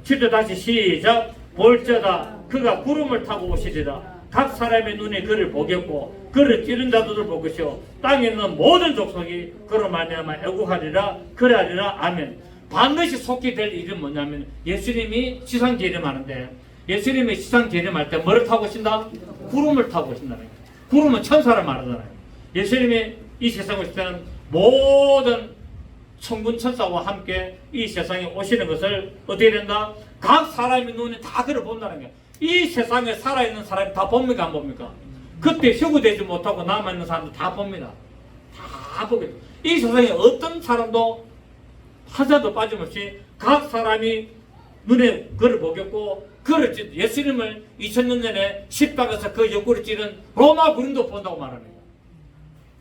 7절 다시 시작. 볼저다 그가 구름을 타고 오시리라. 각 사람의 눈에 그를 보겠고 그를 찌른 자들을 볼 것이요 땅에 있는 모든 족속이 그로 말미암아 애국하리라. 그래하리라. 아멘. 반드시 속히 될 일은 뭐냐면 예수님이 지상 재림하는데 예수님이 지상 재림할 때 뭐를 타고 오신다? 구름을 타고 오신다는 거예요. 구름은 천사를 말하잖아요. 예수님이 이 세상에 오실 때는 모든 천군 천사와 함께 이 세상에 오시는 것을 어떻게 된다? 각 사람의 눈에 다 그를 본다는 거예요. 이 세상에 살아있는 사람이 다 봅니까? 안 봅니까? 그때 휴구되지 못하고 남아있는 사람들 다 봅니다. 다 보게 돼요. 이 세상에 어떤 사람도 하자도 빠짐없이 각 사람이 눈에 그를 보겠고 그를 예수님을 2000년 전에 십박에서 그 옆구리 찌른 로마 군인도 본다고 말합니다.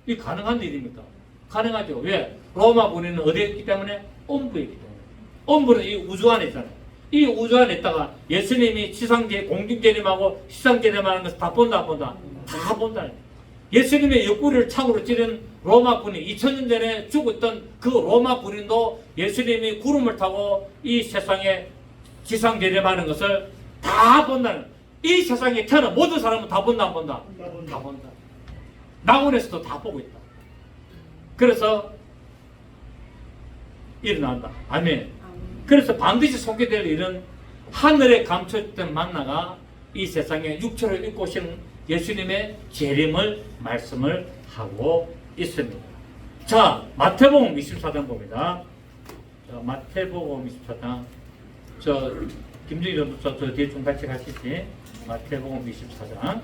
이게 가능한 일입니까? 가능하죠. 왜? 로마 군인은 어디에 있기 때문에? 엄부에 있기 때문에. 엄부는 이 우주 안에 있잖아요. 이 우주 안에 있다가 예수님이 지상재 공중재림하고 시상재림하는 것을 다 본다 안 본다? 다 본다. 예수님의 옆구리를 창으로 찌른 로마 군인 2000년 전에 죽었던 그 로마 군인도 예수님이 구름을 타고 이 세상에 지상재림하는 것을 다 본다는. 이 세상에 태어난 모든 사람은 다 본다 안 본다? 다 본다. 낙원에서도 다 보고 있다. 그래서 일어난다. 아멘. 그래서 반드시 속게 될 일은 하늘에 감춰있던 만나가 이 세상에 육체를 입고 오신 예수님의 재림을 말씀을 하고 있습니다. 자, 마태복음 24장 봅니다. 자, 마태복음 24장. 김정희 전도사 저 뒤에 좀 같이 가시지. 마태복음 24장.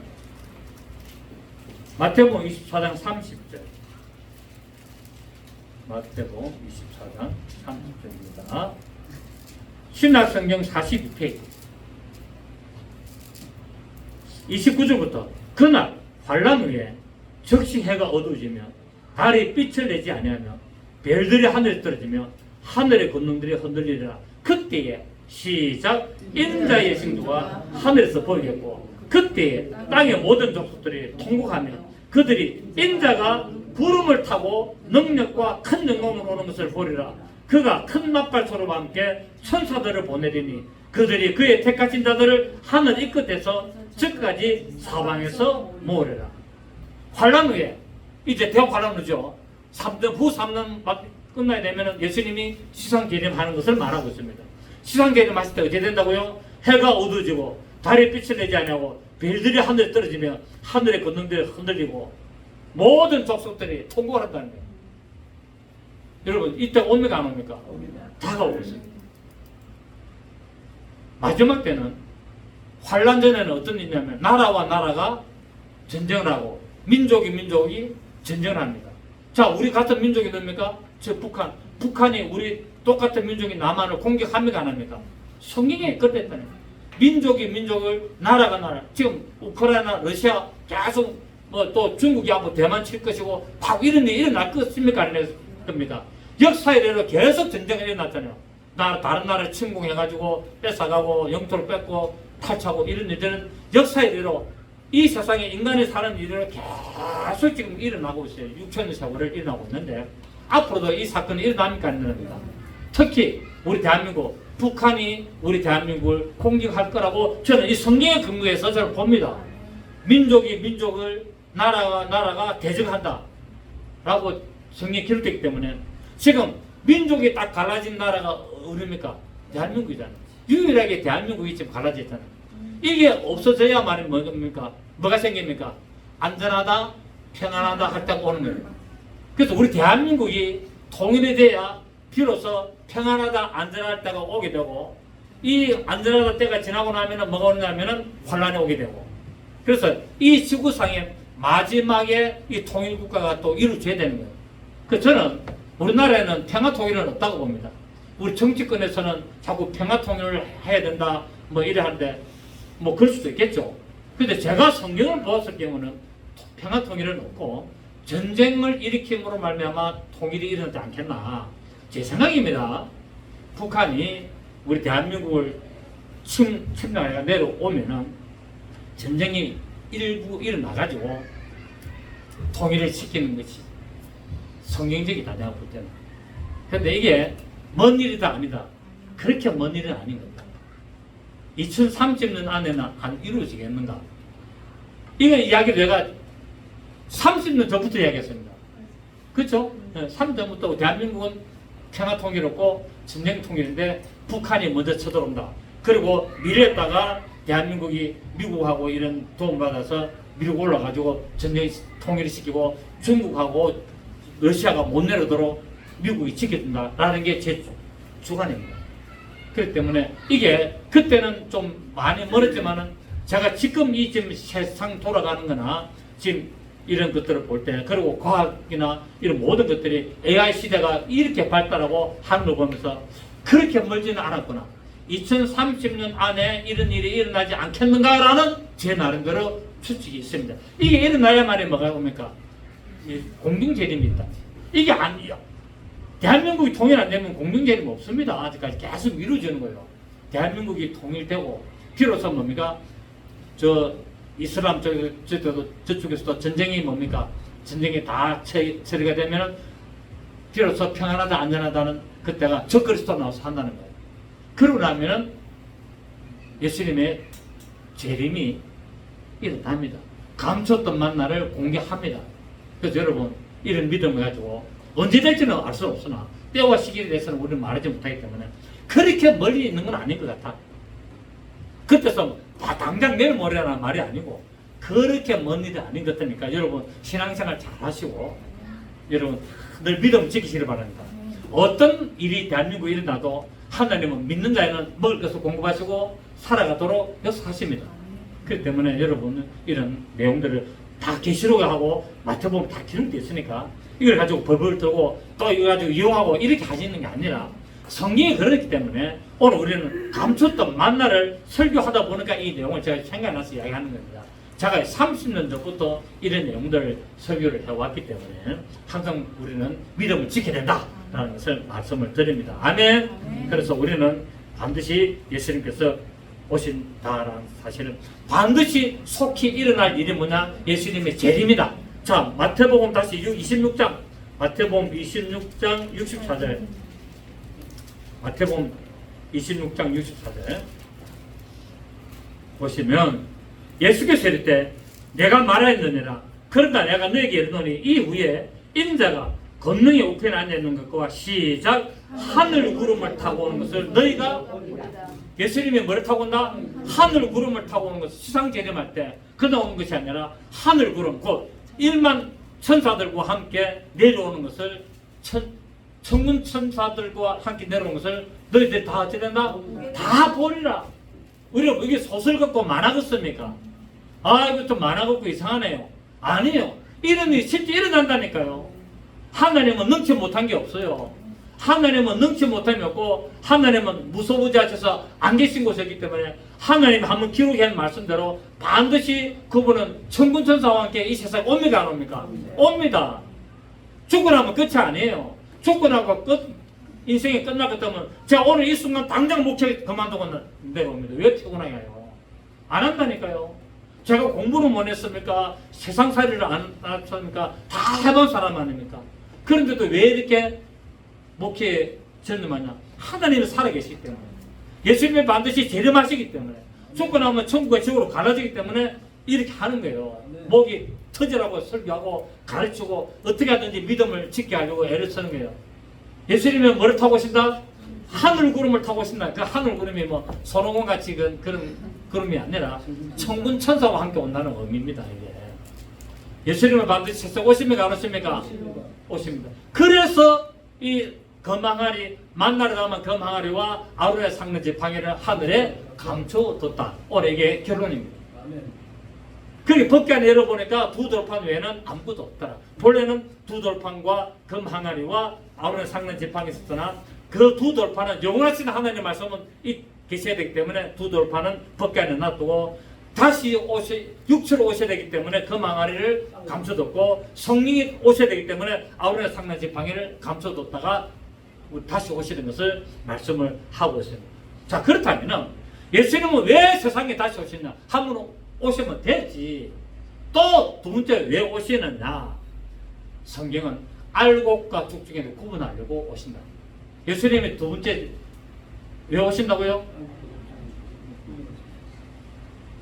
마태복음 24장 30절. 마태복음 24장 30절입니다. 신약성경 42페이지 29절부터 그날 환란 후에 즉시 해가 어두워지며 달이 빛을 내지 아니하며 별들이 하늘에 떨어지며 하늘의 권능들이 흔들리리라. 그때에 시작. 인자의 신도가 하늘에서 보이겠고 그때에 땅의 모든 족속들이 통곡하며 그들이 인자가 구름을 타고 능력과 큰 영광으로 오는 것을 보리라. 그가 큰 나팔소리와 함께 천사들을 보내리니 그들이 그의 택하신 자들을 하늘 이 끝에서 저 끝까지 사방에서 모으리라. 환란 후에 이제 대환란 후죠. 후 3년 끝나야 되면 예수님이 시상재림하는 것을 말하고 있습니다. 시상재림하실 때 어떻게 된다고요? 해가 어두워지고 달이 빛을 내지 않냐고 별들이 하늘에 떨어지며 하늘의 권능들이 흔들리고 모든 족속들이 통곡을 한다는 거예요. 여러분 이때 옵니까 안 옵니까? 다가오고 있어요. 마지막 때는 환란 전에는 어떤 일이냐면 나라와 나라가 전쟁을 하고 민족이 전쟁을 합니다. 자, 우리 같은 민족이 뭡니까? 저 북한이 우리 똑같은 민족이 남한을 공격합니까 안 합니까? 성경에 그랬다는 거예요. 민족을 나라가 지금 우크라이나 러시아 계속 또 중국이 한번 대만 칠 것이고 막 이런 일이 일어날 것입니까 안 될 겁니까? 역사 이래로 계속 전쟁이 일어났잖아요. 다른 나라를 침공해가지고 뺏어가고 영토를 뺏고 탈취하고 이런 일들은 역사 이래로 이 세상에 인간이 사는 일을 계속 지금 일어나고 있어요. 6천년 세월을 일어나고 있는데 앞으로도 이 사건이 일어납니까 안 일어납니까? 특히 우리 대한민국 북한이 우리 대한민국을 공격할 거라고 저는 이 성경에 근거해서 저는 봅니다. 민족을 나라가 대적한다 라고 성경에 기록되기 때문에 지금 민족이 딱 갈라진 나라가 어디입니까? 대한민국이잖아요. 유일하게 대한민국이 지금 갈라졌잖아요. 이게 없어져야만이 뭡니까? 뭐가 생깁니까? 안전하다, 평안하다 할 때가 오는 거예요. 그래서 우리 대한민국이 통일이 돼야 비로소 평안하다, 안전할 때가 오게 되고 이 안전하다 때가 지나고 나면은 뭐가 오느냐면은 환란이 오게 되고 그래서 이 지구상에 마지막에 이 통일국가가 또 이루어져야 되는 거예요. 그래서 저는 우리나라에는 평화 통일은 없다고 봅니다. 우리 정치권에서는 자꾸 평화 통일을 해야 된다 뭐 이래 하는데 뭐 그럴 수도 있겠죠. 근데 제가 성경을 보았을 경우는 평화 통일은 없고 전쟁을 일으킴으로 말미암아 통일이 일어나지 않겠나 제 생각입니다. 북한이 우리 대한민국을 침략해가 내려오면은 전쟁이 일부 일어나가지고 통일을 시키는 것이 성경적이다 내가 볼 때는. 근데 이게 먼 일이다 아니다. 그렇게 먼 일은 아닌 겁니다. 2030년 안에는 안 이루어지겠는가? 이건 이야기를 내가 30년 전부터 이야기했습니다. 그렇죠? 3년 전부터 대한민국은 평화 통일이었고 전쟁 통일인데 북한이 먼저 쳐들어온다. 그리고 미래에다가 대한민국이 미국하고 이런 도움받아서 미국 올라가지고 전쟁 통일시키고 중국하고 러시아가 못 내려도록 미국이 지켜준다라는 게 제 주관입니다. 그렇기 때문에 이게 그때는 좀 많이 멀었지만은 제가 지금 이 지금 세상 돌아가는 거나 지금 이런 것들을 볼 때, 그리고 과학이나 이런 모든 것들이 AI 시대가 이렇게 발달하고 하는 걸 보면서 그렇게 멀지는 않았구나. 2030년 안에 이런 일이 일어나지 않겠는가라는 제 나름대로 추측이 있습니다. 이게 일어나야만이 뭐가 옵니까? 공동재림이 있다. 이게 아니에요. 대한민국이 통일 안 되면 공동재림 없습니다. 아직까지 계속 이루어지는 거예요. 대한민국이 통일되고 비로소 뭡니까? 저 이슬람 저쪽에서도 전쟁이 뭡니까? 전쟁이 다 처리가 되면은 비로소 평안하다 안전하다는 그때가 적그리스도 나와서 한다는 거예요. 그러고 나면은 예수님의 재림이 일어납니다. 감췄던 만나를 공개합니다. 그래서 여러분 이런 믿음을 가지고 언제 될지는 알 수 없으나 때와 시기에 대해서는 우리는 말하지 못하기 때문에 그렇게 멀리 있는 건 아닌 것 같아. 그때서 다 당장 내일 모레라는 말이 아니고 그렇게 먼 일이 아닌 것 같으니까 여러분 신앙생활 잘 하시고 여러분 늘 믿음 지키시길 바랍니다. 어떤 일이 대한민국에 일어나도 하나님은 믿는 자에는 먹을 것을 공급하시고 살아가도록 역사하십니다. 그렇기 때문에 여러분은 이런 내용들을 다 계시록에 하고 마태복음 다 기록되어 있으니까 이걸 가지고 벌벌 떨고 또 이거 가지고 이용하고 이렇게 하시는 게 아니라 성경이 그렇기 때문에 오늘 우리는 감췄던 만나를 설교하다 보니까 이 내용을 제가 생각나서 이야기하는 겁니다. 제가 30년 전부터 이런 내용들을 설교를 해왔기 때문에 항상 우리는 믿음을 지켜야 된다라는 것을 말씀을 드립니다. 아멘. 그래서 우리는 반드시 예수님께서 오신다라는 사실은 반드시 속히 일어날 일이 뭐냐? 예수님의 재림이다. 자, 마태복음 다시 26장 마태복음 26장 64절 마태복음 26장 64절 보시면 예수께서 이럴 때 내가 말하였느니라 그러나 내가 너에게 이르노니 이후에 인자가 권능의 우편에 앉아있는 것과 시작 하늘 구름을 타고 오는 것을 너희가 예수님이 뭐를 타고 온다? 하늘 구름을 타고 오는 것을 시상재림할 때 그냥 오는 것이 아니라 하늘 구름 곧 1만 천사들과 함께 내려오는 것을 천군 천사들과 함께 내려오는 것을 너희들 다 어찌 된다? 다 보리라. 우리가 이게 소설 같고 만화 같습니까? 아 이거 좀 만화 같고 이상하네요. 아니에요. 이런 일이 실제 일어난다니까요. 하나님은 능치 못한 게 없어요. 하나님은 능치 못함이 없고 하나님은 무소부지하셔서 안 계신 곳이기 때문에 하나님이 한번 기록해 놓은 말씀대로 반드시 그분은 천군천사와 함께 이 세상에 옵니까 안 옵니까? 옵니다. 죽고 나면 끝이 아니에요. 죽고 나고 인생이 끝날 것 같으면 제가 오늘 이 순간 당장 목회 그만두고 내려옵니다. 왜 피곤하게 해요? 안 한다니까요. 제가 공부는 못 했습니까? 세상살이를 안 했습니까? 다 해본 사람 아닙니까? 그런데도 왜 이렇게 목회에 전념하냐? 하나님이 살아계시기 때문에 예수님이 반드시 재림하시기 때문에 죽고 나면 천국과 지옥으로 갈라지기 때문에 이렇게 하는 거예요. 목이 터지라고 설교하고 가르치고 어떻게 하든지 믿음을 짓게 하려고 애를 쓰는 거예요. 예수님이 뭐를 타고 오신다? 하늘 구름을 타고 오신다. 그 하늘 구름이 뭐 손오공 같이 그런 구름이 아니라 천군 천사와 함께 온다는 의미입니다. 이게 예수님은 반드시 세상 오십니까 안 오십니까? 오십니다. 그래서 이 검항아리 만나러 가면 검항아리와 아론의 삭는 지팡이를 하늘에 감춰뒀다. 오늘 이게 결론입니다. 그게 법궤 내려보니까 두 돌판 외에는 아무것도 없더라. 본래는 두 돌판과 금항아리와 아론의 삭는 지팡이 있었으나 그 두 돌판은 영원하신 하나님의 말씀은 계셔야 되기 때문에 두 돌판은 법궤 안에 놔두고 다시 육체로 오셔야 되기 때문에 금항아리를 감춰뒀고 성령이 오셔야 되기 때문에 아론의 삭는 지팡이를 감춰뒀다가 다시 오시는 것을 말씀을 하고 있습니다. 자, 그렇다면 예수님은 왜 세상에 다시 오시냐? 한번 오시면 되지. 또 두 번째 왜 오시느냐? 성경은 알곡과 쭉쭉이를 구분하려고 오신다. 예수님이 두 번째 왜 오신다고요?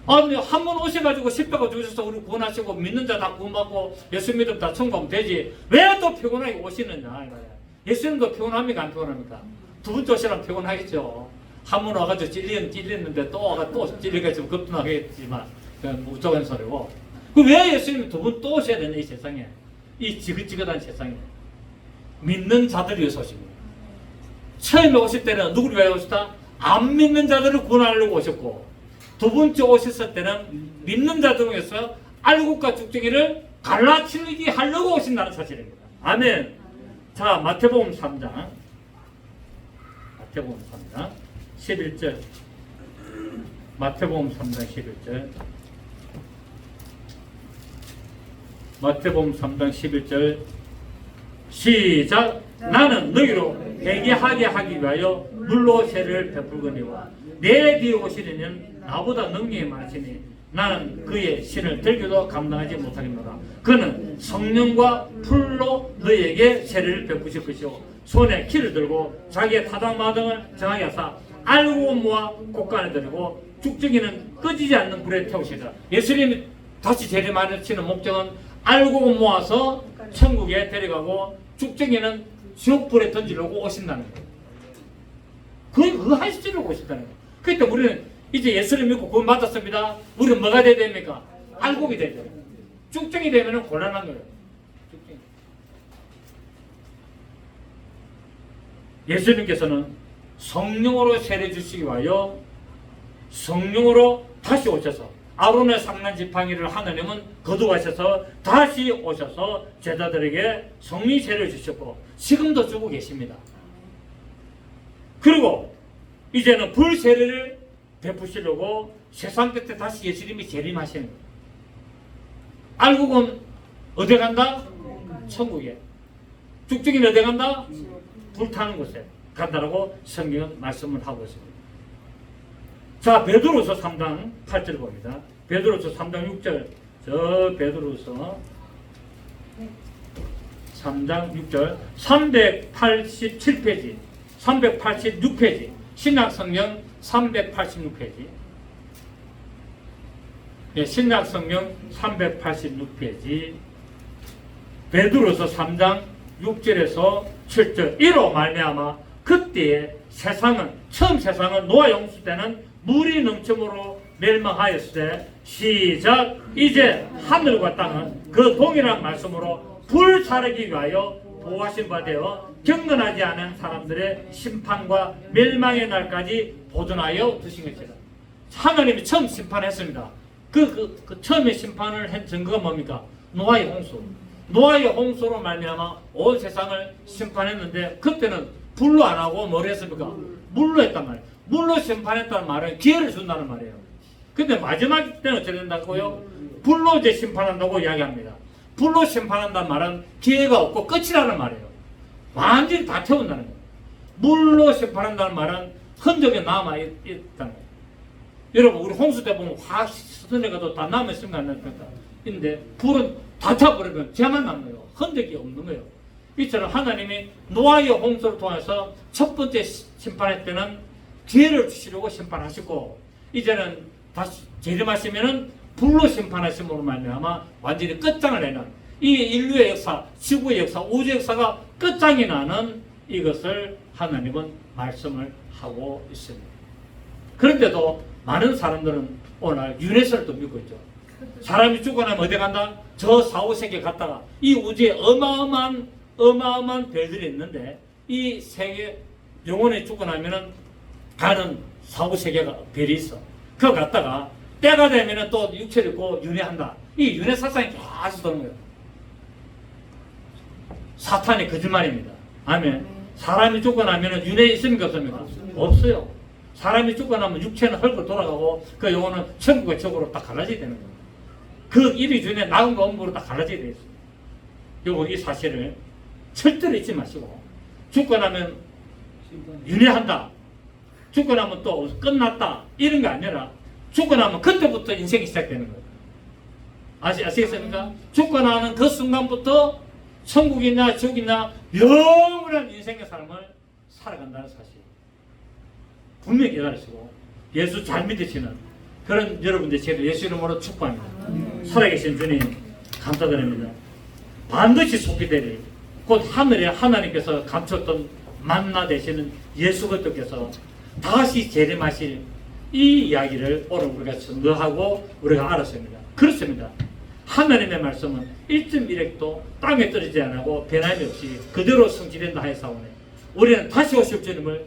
아니, 한 번 오셔가지고 십자가 주셔서 우리 구원하시고 믿는 자 다 구원받고 예수 믿으면 다 천국하면 되지. 왜 또 피곤하게 오시느냐 이 말이야. 예수님도 피곤합니까 안 피곤합니까? 두 번째 오시면 피곤하겠죠. 한 번 와가지고 찔렸는데 또 와가 또 찔리게 좀 겁나겠지만 그건 무조건 소리고. 그 왜 예수님이 두 번 또 오셔야 되냐 이 세상에. 이 지긋지긋한 세상에. 믿는 자들이 위해서 오십니다. 처음에 오실 때는 누구를 위하여 오셨다? 안 믿는 자들을 구원하려고 오셨고, 두 번째 오셨을 때는 믿는 자들 중에서 알곡과 죽정이를 갈라치기 하려고 오신다는 사실입니다. 아멘. 자, 마태복음 3장 11절. 마태복음 3장 11절. 마태복음 3장 11절. 시작. 나는 너희로 회개하게 하기 위하여 물로 세를 베풀거니와 내 뒤에 오시려는 나보다 능력이 많으시니 나는 그의 신을 들기도 감당하지 못하겠노라. 그는 성령과 풀로 너희에게 세를 베푸실 것이요 손에 키를 들고 자기의 타당마당을 정하게 하사 알고 모아 곳간에 들이고 죽정이는 꺼지지 않는 불에 태우시다. 예수님이 다시 재림하시는 목적은 알고 모아서 천국에 데려가고 죽정이는 지옥불에 던지려고 오신다는 거예요. 그거 하시려고 오신다는 거예요. 그때 우리는 이제 예수를 믿고 구원 받았습니다. 우리는 뭐가 돼야 됩니까? 알곡이 돼야 돼요. 죽정이 되면 곤란한 거예요. 죽정이. 예수님께서는 성령으로 세례 주시기 위하여 성령으로 다시 오셔서 아론의 상난 지팡이를 하나님은 거두하셔서 다시 오셔서 제자들에게 성령 세례를 주셨고 지금도 주고 계십니다. 그리고 이제는 불 세례를 베푸시려고 세상 끝에 다시 예수님이 재림하시는 거예요. 알곡은 어디 간다? 천국에. 죽정이는 어디 간다? 불타는 곳에 간다라고 성경은 말씀을 하고 있습니다. 자, 베드로서 3장 8절 봅니다. 베드로서 3장 6절. 저 베드로서 3장 6절. 387페이지. 386페이지. 신약성경 386페이지. 예, 신약성경 386페이지. 베드로서 3장 6절에서 7절. 이로 말미암아 그때에 처음 세상은 노아 용수 때는 물이 넘침으로 멸망하였을 때 시작. 이제 하늘과 땅은 그 동일한 말씀으로 불사르기 위하여 보호하신 바 되어 경건하지 않은 사람들의 심판과 멸망의 날까지 보존하여 두신 것이다. 하나님이 처음 심판했습니다. 그 처음에 심판을 한 증거가 뭡니까? 노아의 홍수. 노아의 홍수로 말미암아 온 세상을 심판했는데 그때는 불로 안 하고 뭘 했습니까? 물로 했단 말이에요. 물로 심판했다는 말은 기회를 준다는 말이에요. 근데 마지막 때는 어떻게 된다고요? 불로 이제 심판한다고 이야기합니다. 불로 심판한다는 말은 기회가 없고 끝이라는 말이에요. 완전히 다 태운다는 거예요. 물로 심판한다는 말은 흔적이 남아있다는 거예요. 여러분, 우리 홍수 때 보면 확 스쳐내가도 다 남아있습니까? 안 남습니까? 근데 불은 다 타버리면 죄만 남는 거예요. 흔적이 없는 거예요. 이처럼 하나님이 노아의 홍수를 통해서 첫 번째 심판할 때는 기회를 주시려고 심판하시고 이제는 다시 재림하시면은 불로 심판하심으로 말미암아 완전히 끝장을 내는 이 인류의 역사, 지구의 역사, 우주의 역사가 끝장이 나는 이것을 하나님은 말씀을 하고 있습니다. 그런데도 많은 사람들은 오늘 유네스를 또 믿고 있죠. 사람이 죽고 나면 어디 간다? 저 사후세계 갔다가 이 우주에 어마어마한 별들이 있는데 이 세계 영혼이 죽고 나면은 가는 사후세계가 별이 있어. 그거 갔다가 때가 되면은 또 육체를 입고 윤회한다. 이 윤회 사상이 계속 도는 거예요. 사탄의 거짓말입니다. 아멘. 사람이 죽고 나면은 윤회 있습니까? 없습니까? 없어요. 사람이 죽고 나면 육체는 헐고 돌아가고 그 영혼은 천국의 적으로 딱 갈라지게 되는 거예요. 그 일이 전에 나은과 엄부로 딱 갈라지게 되어 있어요. 요거 이 사실을 절대로 잊지 마시고 죽고 나면 윤회한다. 죽고 나면 또 끝났다. 이런 거 아니라 죽고 나면 그때부터 인생이 시작되는 거예요. 아시겠습니까? 죽고 나는 그 순간부터 천국이나 지옥이나 영원한 인생의 삶을 살아간다는 사실. 분명히 깨달으시고 예수 잘 믿으시는 그런 여러분들 제가 예수 이름으로 축복합니다. 살아계신 주님 감사드립니다. 반드시 속히 되리 곧 하늘에 하나님께서 감췄던 만나 되시는 예수 그리스도께서 다시 재림하실 이 이야기를 오늘 우리가 선거하고 우리가 알았습니다. 그렇습니다. 하나님의 말씀은 1.1핵도 땅에 떨어지지 않고 변함이 없이 그대로 성취된다 하였사오니 우리는 다시 오실 주님을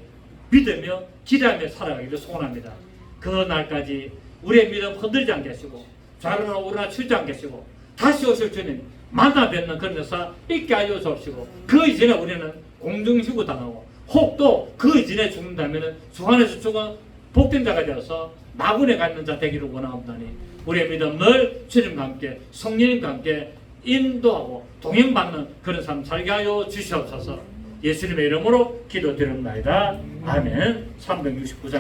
믿으며 기대하며 살아가기를 소원합니다. 그 날까지 우리의 믿음 흔들지 않게 하시고 좌로나 우로나 치지 않게 하시고 다시 오실 주님 만나 뵙는 그런 역사 있게 하여 주옵시고 그 이전에 우리는 공중시구 당하고 혹도 그 이전에 죽는다면 주 안에서 죽은 복된 자가 되어서 나군에 갖는 자 되기를 원하옵나니 우리의 믿음 늘 주님과 함께 성령님과 함께 인도하고 동행받는 그런 삶 살게 하여 주시옵소서. 예수님의 이름으로 기도드립니다. 아멘. 369장